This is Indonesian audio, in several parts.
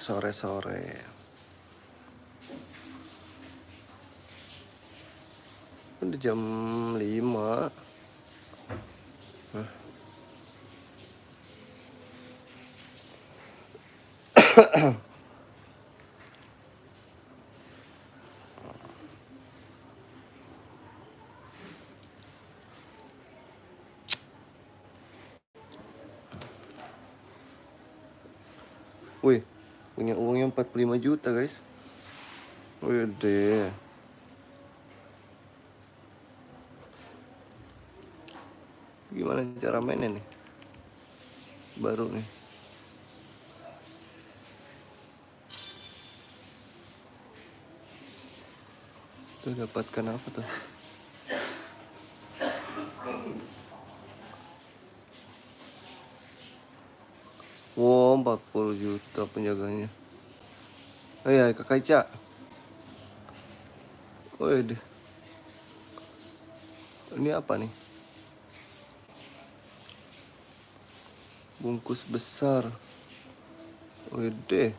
sore-sore. Udah jam 5. Wih, punya uangnya 45 juta guys. Wih deh. Gimana cara mainnya nih? Baru nih. Tuh dapatkan apa tuh? Wow, 40 juta penjaganya. Oh iya, Kak Ica. Wih deh. Ini apa nih? Bungkus besar. Wih deh.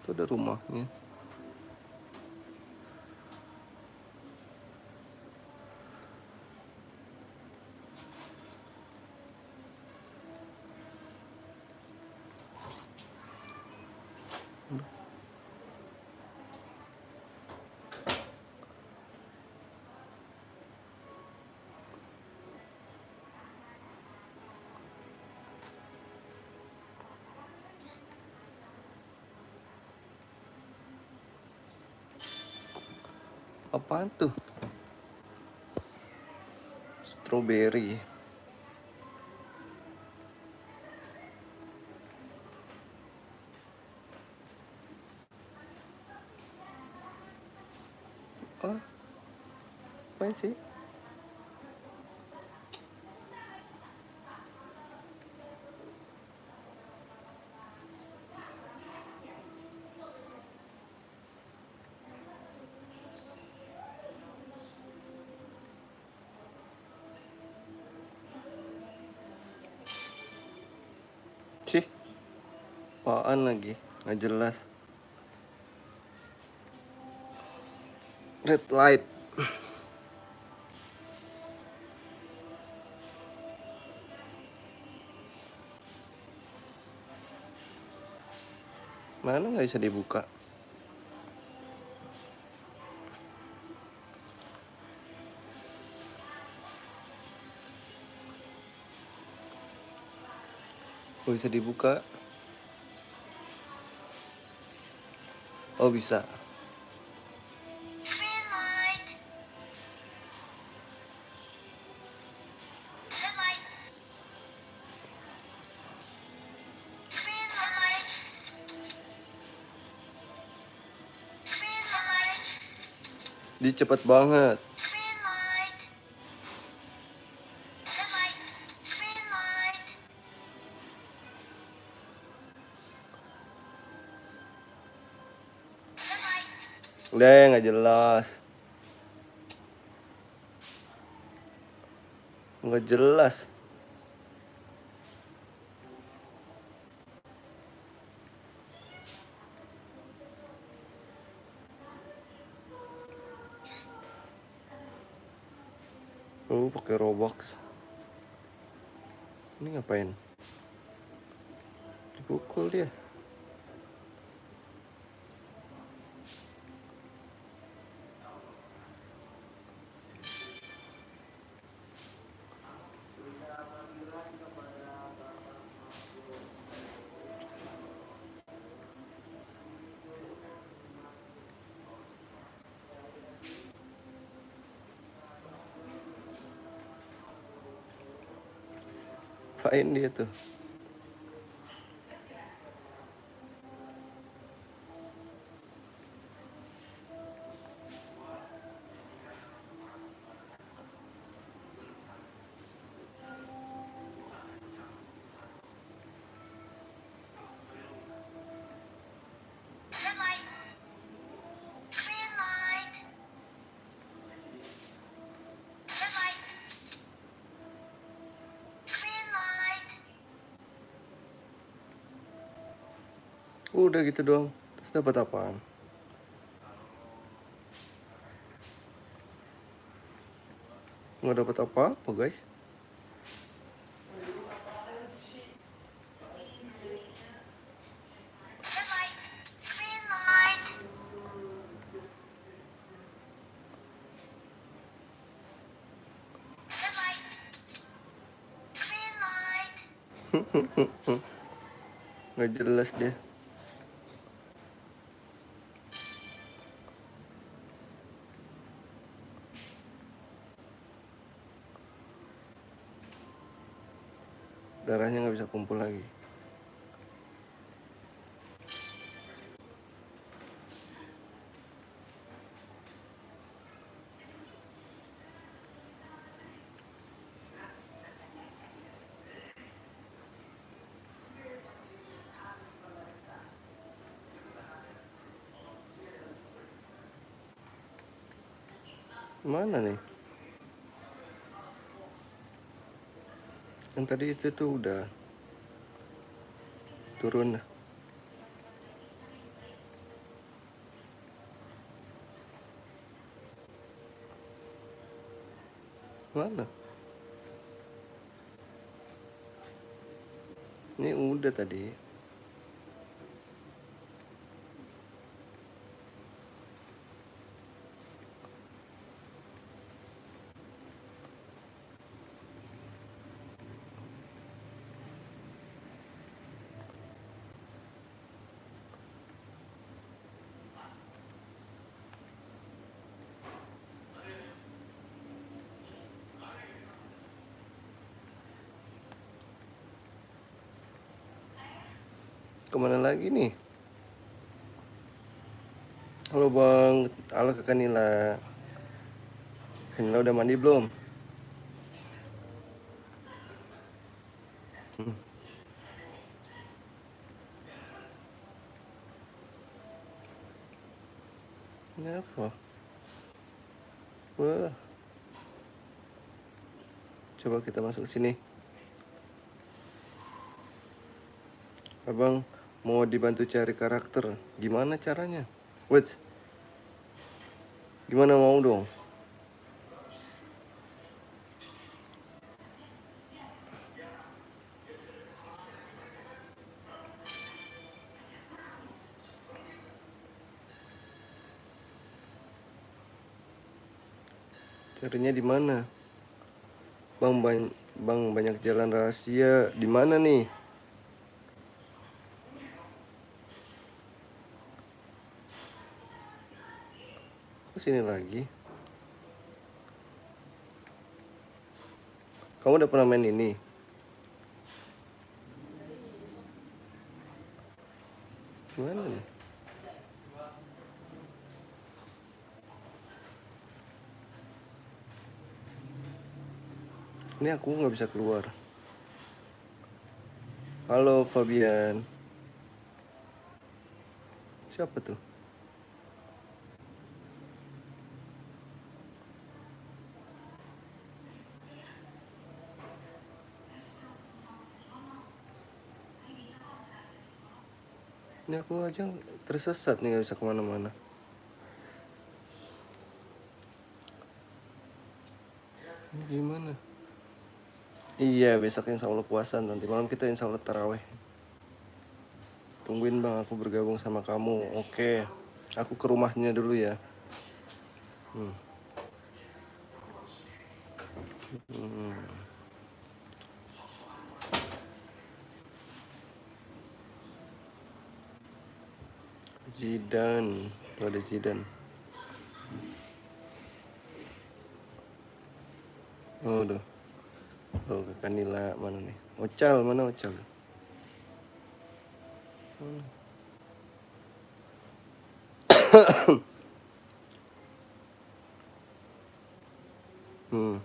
Itu ada rumahnya. Apaan tuh? Strawberry. Ah, apaan sih? Sih, apaan lagi? Nggak jelas. Red light. Mana nggak bisa dibuka? Oh, bisa dibuka? Oh, bisa. Dia cepet banget. Udah nggak jelas. Nggak jelas. Oh, pakai Robux. Ini ngapain? Dipukul dia. Apain dia tuh? Udah gitu doang. Terus dapat apaan? Nggak dapat apa-apa, guys. Nggak jelas dia. Darahnya nggak bisa kumpul lagi. Mana nih? Yang tadi itu tuh udah turun. Mana? Ini udah tadi. Kemana lagi nih? Halo bang, halo kakak Nila. Kakak Nila udah mandi belum? Ini apa? Wah, coba kita masuk sini. Abang mau dibantu cari karakter. Gimana caranya? Wait, gimana mau dong? Carinya di mana? Bang banyak jalan rahasia. Di mana nih? Ke sini lagi. Kamu udah pernah main ini? Gimana nih? Ini aku nggak bisa keluar. Halo Fabian. Siapa tuh? Ini aku aja tersesat nih, nggak bisa kemana-mana. Ini gimana? Iya, besok insya Allah puasa. Nanti malam kita insya Allah taraweh. Tungguin bang, aku bergabung sama kamu. Oke, aku ke rumahnya dulu ya. Zidan, tuh ada Zidan. Oh, udah. Oh, kakak Nila mana nih? Ocal, mana Ocal? Hmm.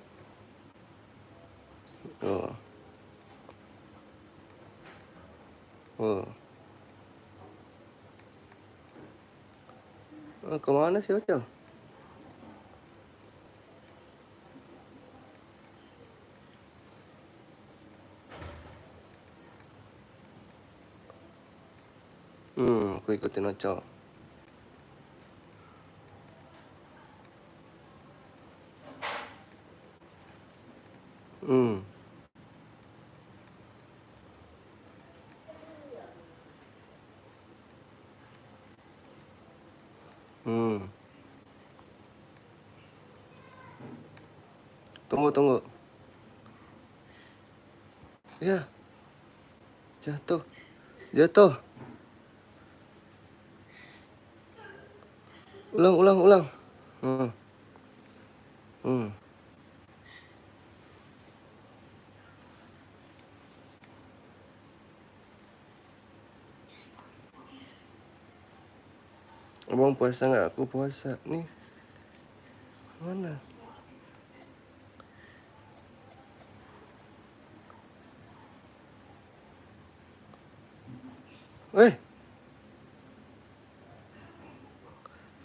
Oh. Oh. Oh, kemana sih Ocal? Aku ikutin Ocol. Hmm. Tunggu. Ya, jatuh. Ulang. Hmm. Abang puasa nggak? Aku puasa. Nih, mana?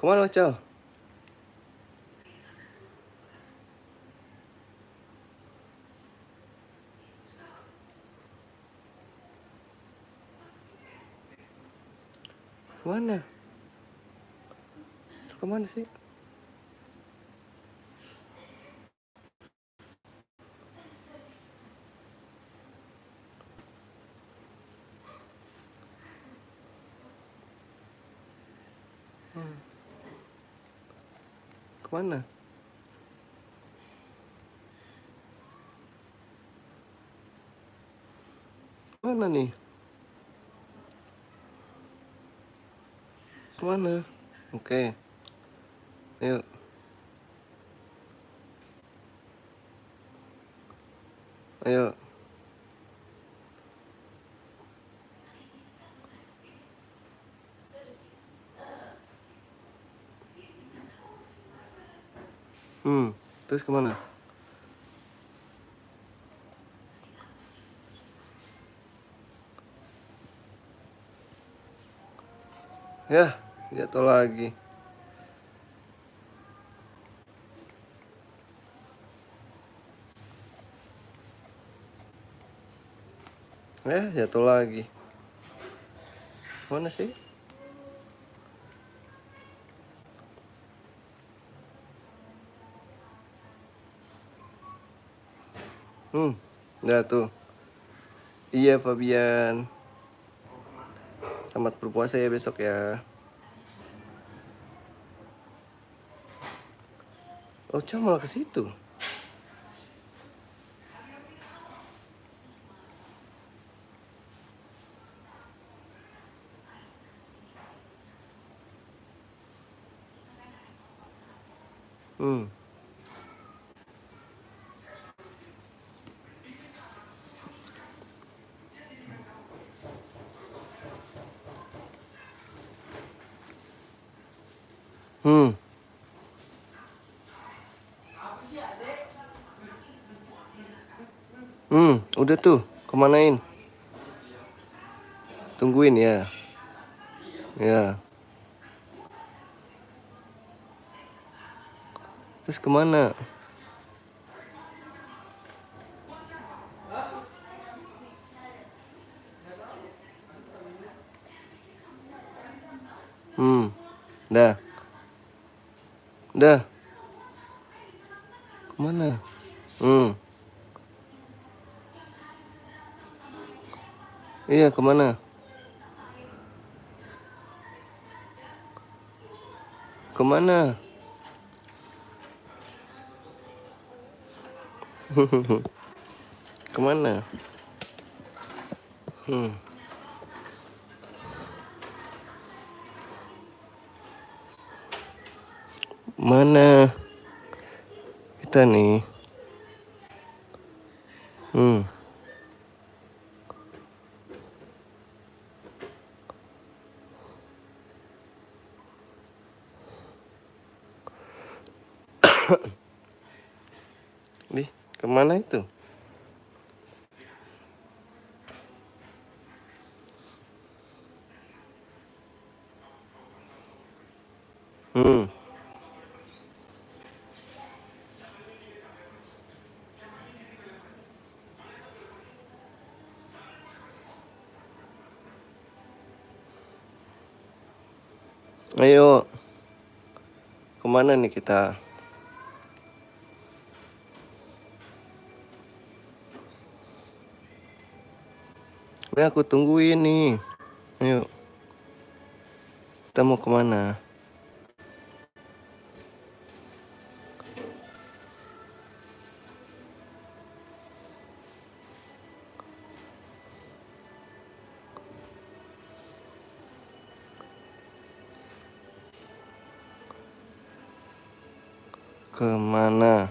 Kemana Ocol? Kemana sih? Kemana? Mana nih? Kemana? Oke. Ayo. Terus kemana? Ya, jatuh lagi. Ya, jatuh lagi. Mana sih? Jatuh. Iya, Fabian. Selamat berpuasa ya besok ya. Ocol malah ke situ. Udah tuh, kemanain? Tungguin ya. Ya. Terus kemana? Dah. Kemana? Iya, kemana? Kemana? Kemana? Mana? Kita nih. Di, kemana itu? Ayo, kemana nih kita? Ini aku tungguin nih. Ayo, kita mau kemana? Kemana?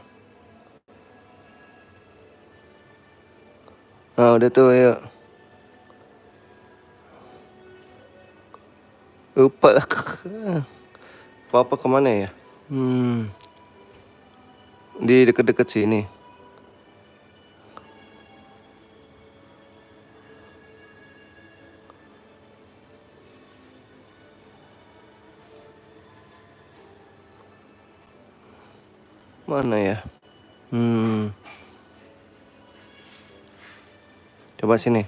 Nah, udah tuh, ayo. Lupa lah. Papa kemana ya? Di deket-deket sini. Mana ya? Coba sini.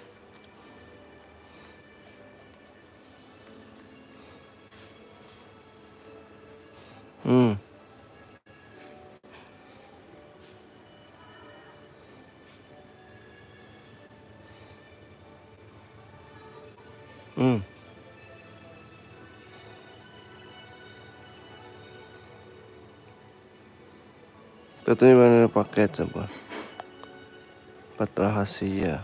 Hmm. Tentunya mana paket coba. Empat rahasia.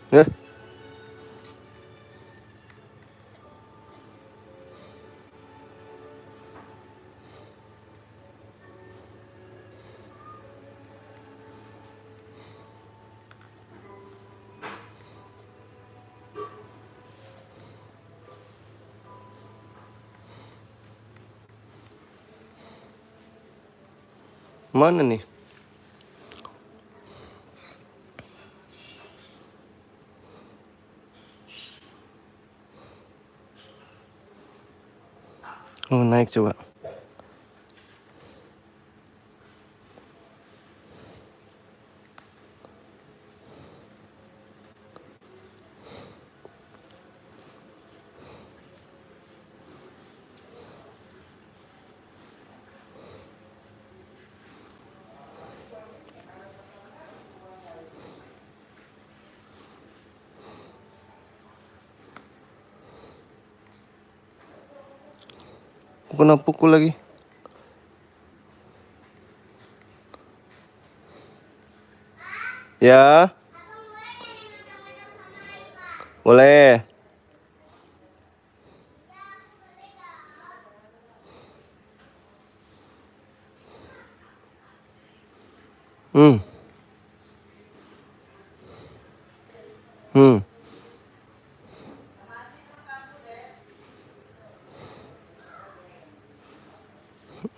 Ya. Mana nih? Oh, naik coba. Aku kena pukul lagi. Ya. Boleh.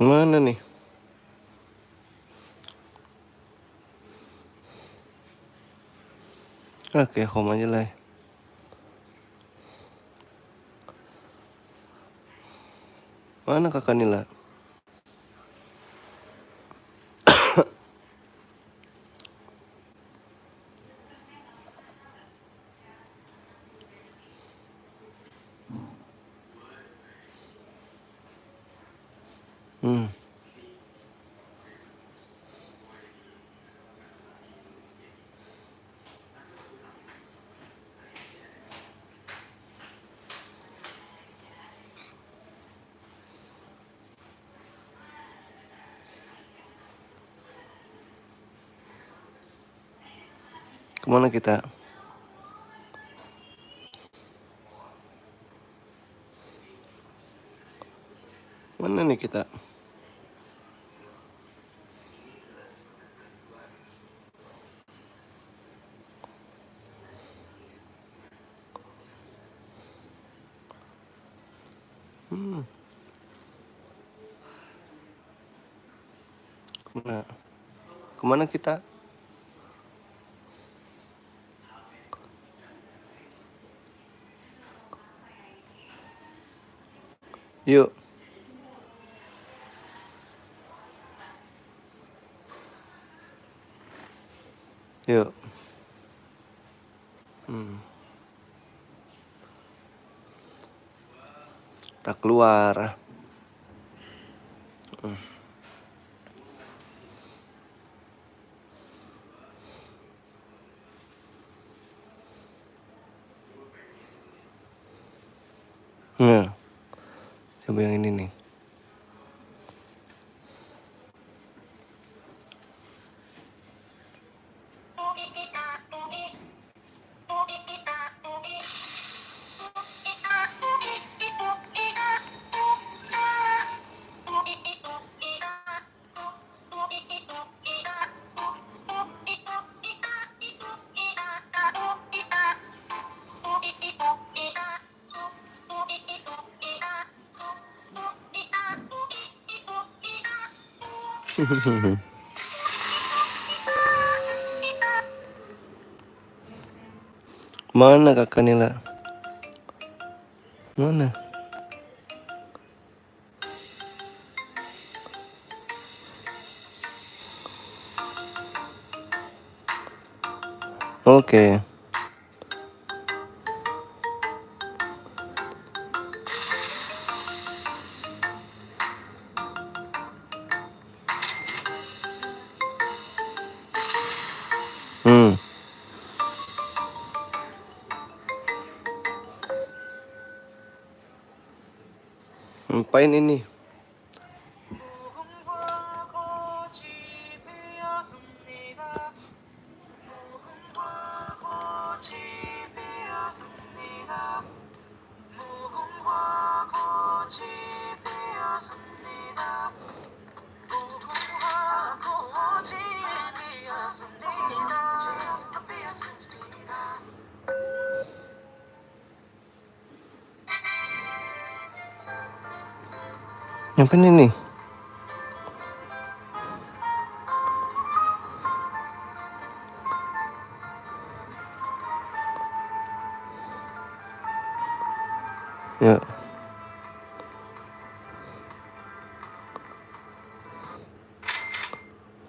Mana nih? Oke, home aja lah. Mana kakak Nila? Kemana kita? Mana nih kita? Kemana? Kemana kita? Yuk. Yuk. Kita keluar. Nah, coba yang ini nih. Mana kakak Nila? Mana? Oke. Ngapain ini? Ngapain ini? Ya.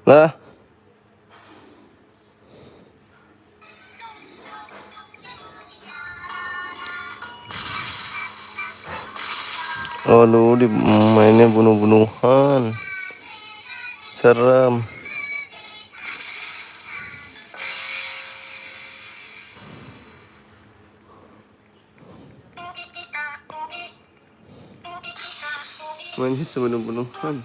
Lah. Aduh, mainnya bunuh-bunuhan. Serem. Mainnya sebunuh-bunuhan.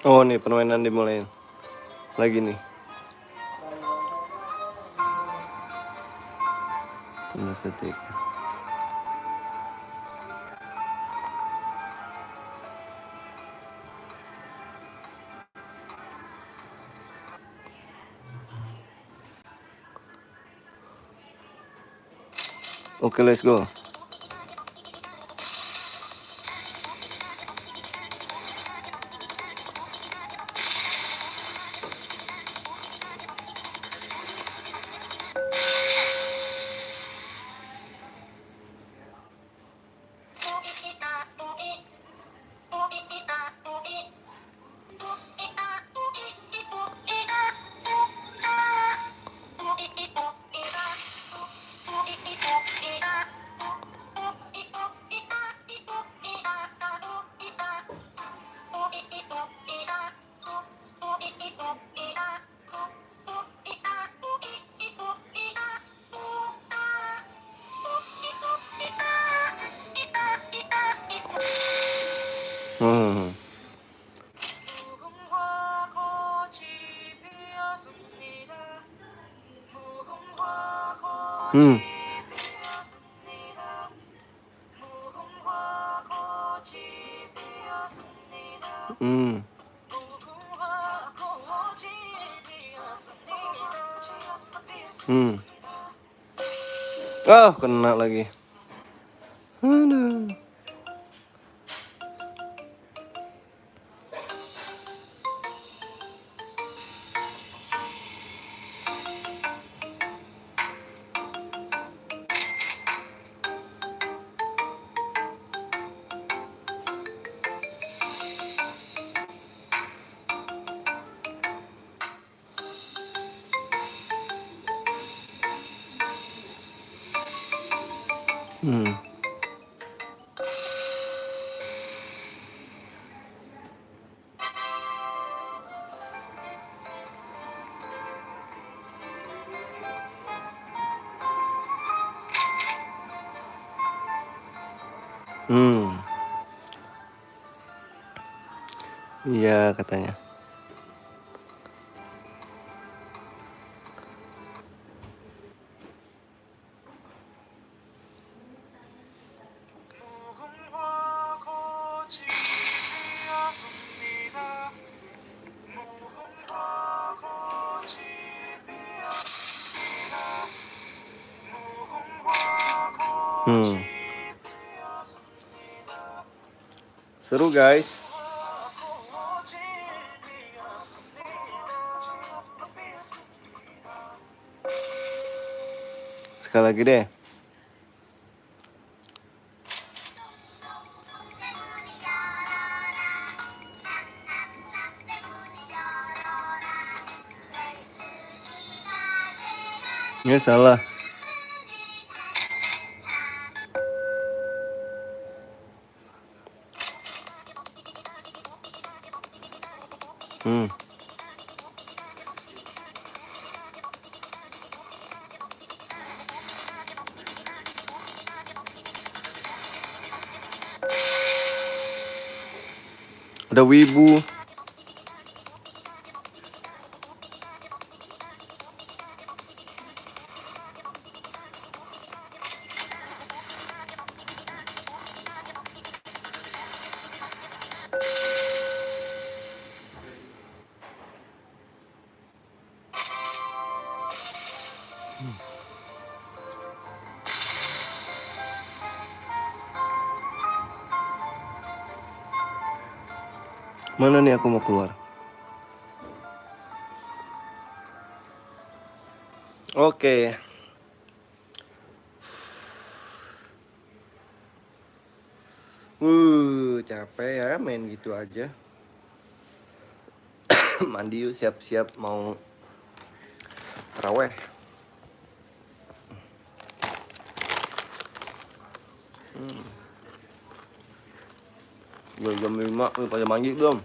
Oh nih permainan dimulai lagi nih. 11 detik. Oke, let's go. Hmm. Hmm. Hmm. Hmm. Ah, kena lagi. Aduh. Hmm. Hmm. Iya katanya. Hmm. Seru guys. Sekali lagi deh. Ini salah. Hmm. Ada wibu. Mana nih aku mau keluar? Oke. Capek ya main gitu aja. Mandi yuk, siap-siap mau taraweh. Jam 5 pada mandi belum?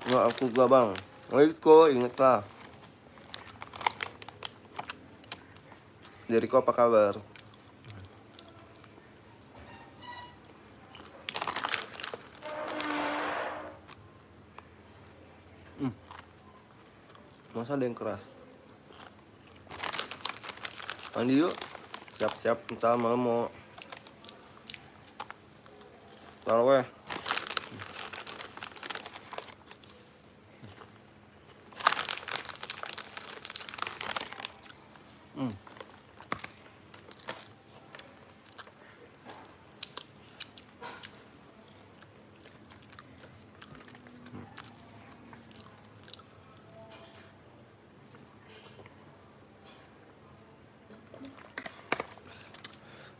Nggak, aku gak bang. Riko, ingetlah. Riko apa kabar? Masa ada yang keras? Mandi yuk. Siap-siap, ntar malam mau taraweh.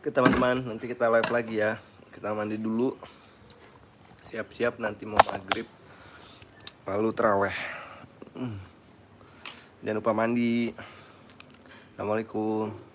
Oke teman-teman, nanti kita live lagi ya. Kita mandi dulu, siap-siap nanti mau maghrib, lalu terawih. Jangan lupa mandi. Assalamualaikum.